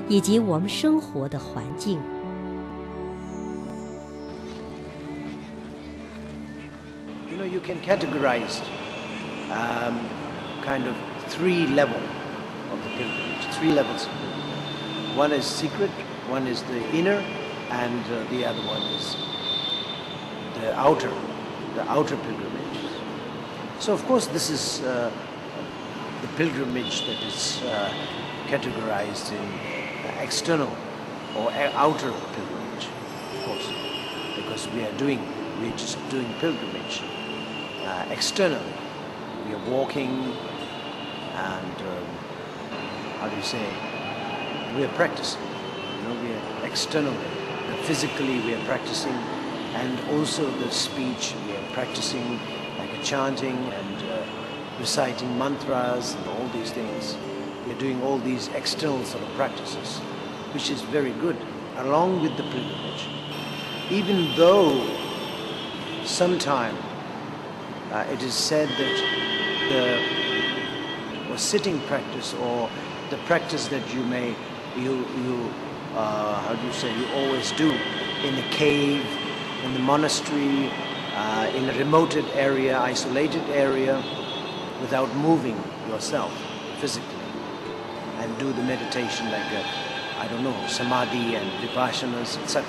以及我们生活的环境。You know, you can categorize kind of three levels of the pilgrimage, three levels of pilgrimage. One is secret, one is the inner, and the other one is the outer pilgrimage. So of course this is the pilgrimage that is categorized in external or outer pilgrimage, of course, because we're just doing pilgrimage externally. We are walking and how do you say, we are practicing. You know, we are externally, physically we are practicing, and also the speech we are practicing, like a chanting and reciting mantras and all these things. We are doing all these external sort of practices, which is very good, along with the pilgrimage. Even though sometime it is said that the sitting practice or the practice that you always do in a cave, in the monastery, in a remote area, isolated area, without moving yourself physically, and do the meditation like samadhi and vipassanas, etc.,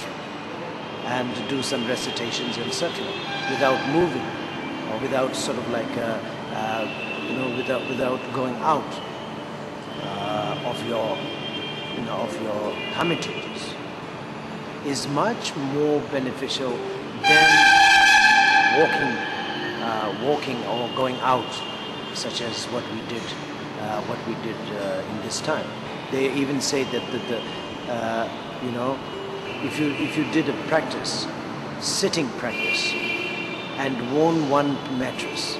and do some recitations, etc., without moving or without sort of like without going out of your hermitages, is much more beneficial than walking or going out, such as what we did in this time. They even say that if you did a practice, sitting practice, and worn one mattress,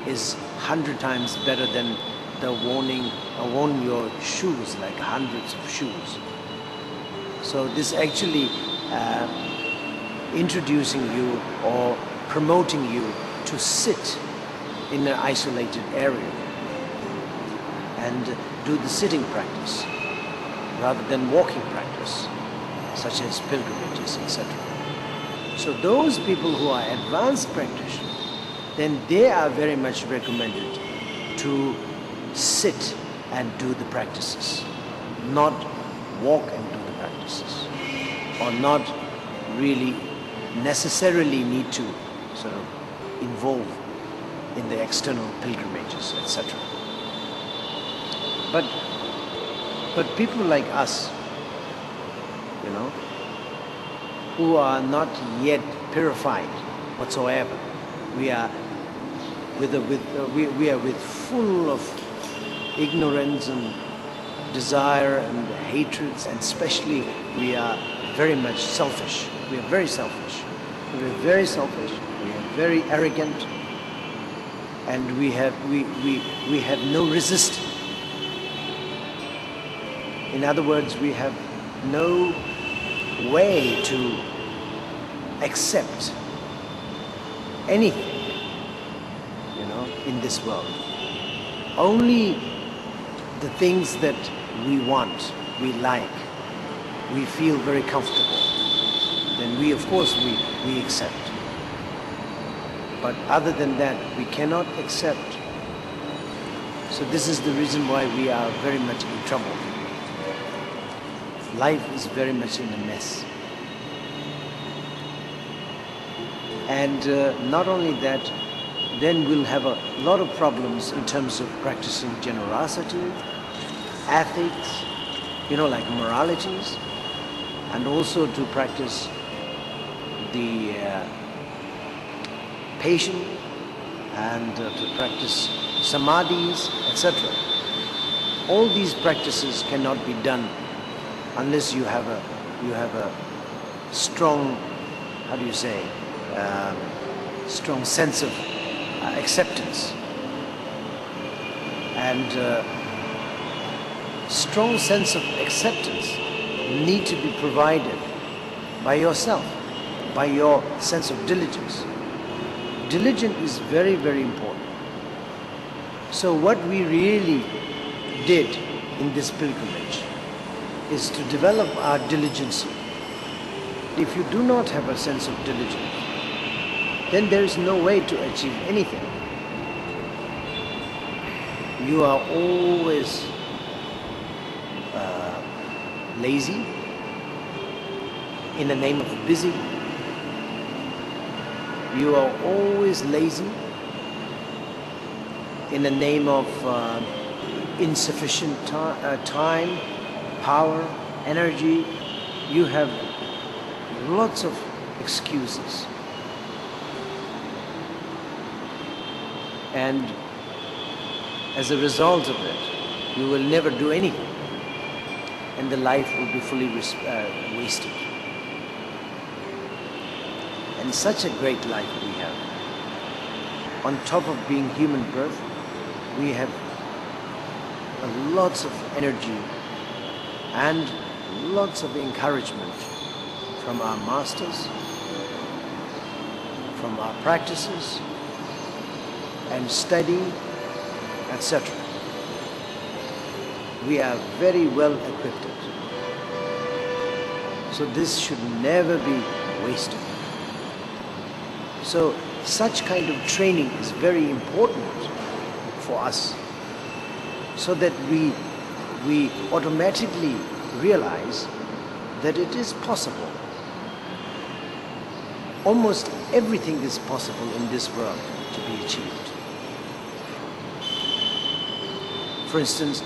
is 100 times better than the worn your shoes, like hundreds of shoes. So this actually introducing you or promoting you to sit in an isolated area and do the sitting practice rather than walking practice, such as pilgrimages, etc. So those people who are advanced practitioners, then they are very much recommended to sit and do the practices, not walk and do the practices, or not really necessarily need to sort of involve in the external pilgrimages, etc. But people like us, who are not yet purified whatsoever, we are full of ignorance and desire and hatreds, and especially we are very much selfish. We are very selfish. We are very selfish. We are very arrogant, and we have no resistance. In other words, we have no way to accept anything, in this world. Only the things that we want, we like, we feel very comfortable, then we accept. But other than that, we cannot accept. So this is the reason why we are very much in trouble. Life is very much in a mess. And not only that, then we'll have a lot of problems in terms of practicing generosity, ethics, like moralities, and also to practice the patience and to practice samadhis, etc. All these practices cannot be done unless you have a strong, strong sense of acceptance, and strong sense of acceptance need to be provided by yourself, by your sense of diligence. Diligence is very, very important. So what we really did in this pilgrimage is to develop our diligence. If you do not have a sense of diligence, then there is no way to achieve anything. You are always lazy in the name of busy. You are always lazy in the name of insufficient time, power, energy. You have lots of excuses. And as a result of it, you will never do anything. And the life will be fully wasted. And such a great life we have. On top of being human birth, we have lots of energy and lots of encouragement from our masters, from our practices and study, etc. We are very well equipped. So this should never be wasted. So such kind of training is very important for us, so that we automatically realize that it is possible. Almost everything is possible in this world to be achieved. For instance,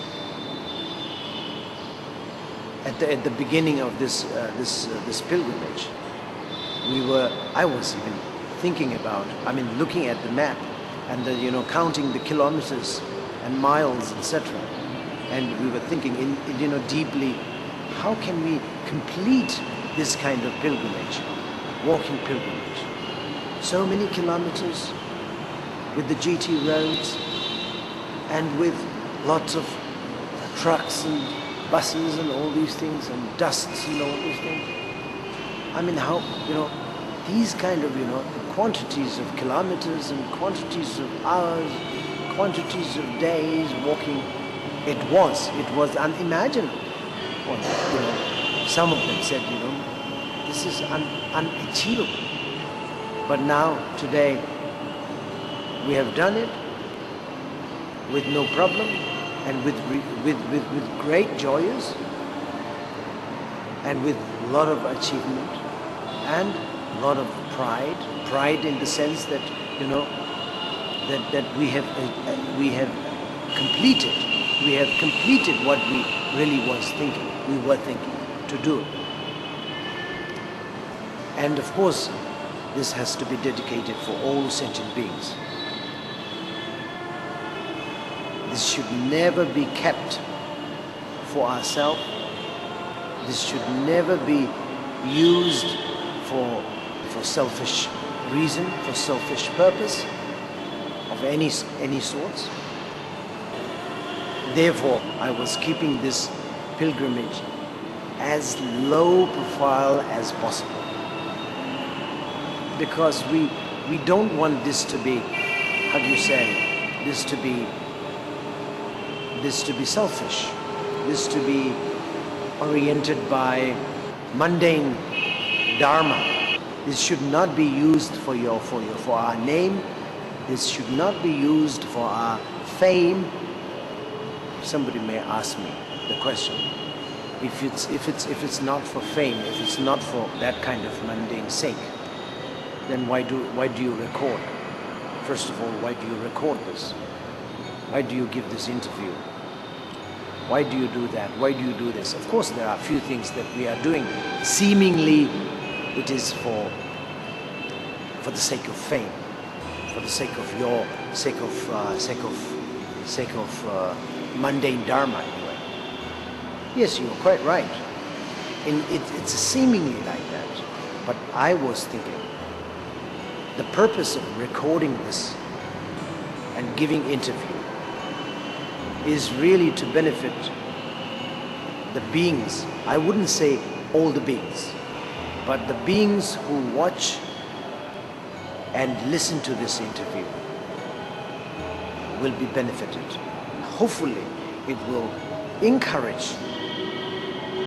at the beginning of this pilgrimage, I was even thinking about, looking at the map and counting the kilometers and miles, etc. And we were thinking, deeply, how can we complete this kind of pilgrimage, walking pilgrimage? So many kilometers with the GT roads and with lots of trucks and buses and all these things and dusts and all these things. These kind of, quantities of kilometers and quantities of hours, quantities of days walking, it was unimaginable. Well, some of them said, this is unachievable. But now, today, we have done it with no problem and with great joys and with a lot of achievement and a lot of pride in the sense that that we have completed what we really were thinking to do. And of course, this has to be dedicated for all sentient beings. This should never be kept for ourselves. This should never be used for selfish reason, for selfish purpose of any sorts. Therefore, I was keeping this pilgrimage as low profile as possible, because we don't want this to be, this to be selfish, this to be oriented by mundane dharma. This should not be used for our name. This should not be used for our fame. Somebody may ask me the question: if it's not for fame, if it's not for that kind of mundane sake, then why do you record? First of all, why do you record this? Why do you give this interview? Why do you do that? Why do you do this? Of course, there are a few things that we are doing. Seemingly, it is for the sake of fame, for the sake of mundane dharma. Anyway. Yes, you are quite right. It's seemingly like that. But I was thinking, the purpose of recording this and giving interview is really to benefit the beings. I wouldn't say all the beings, but the beings who watch and listen to this interview will be benefited. Hopefully, it will encourage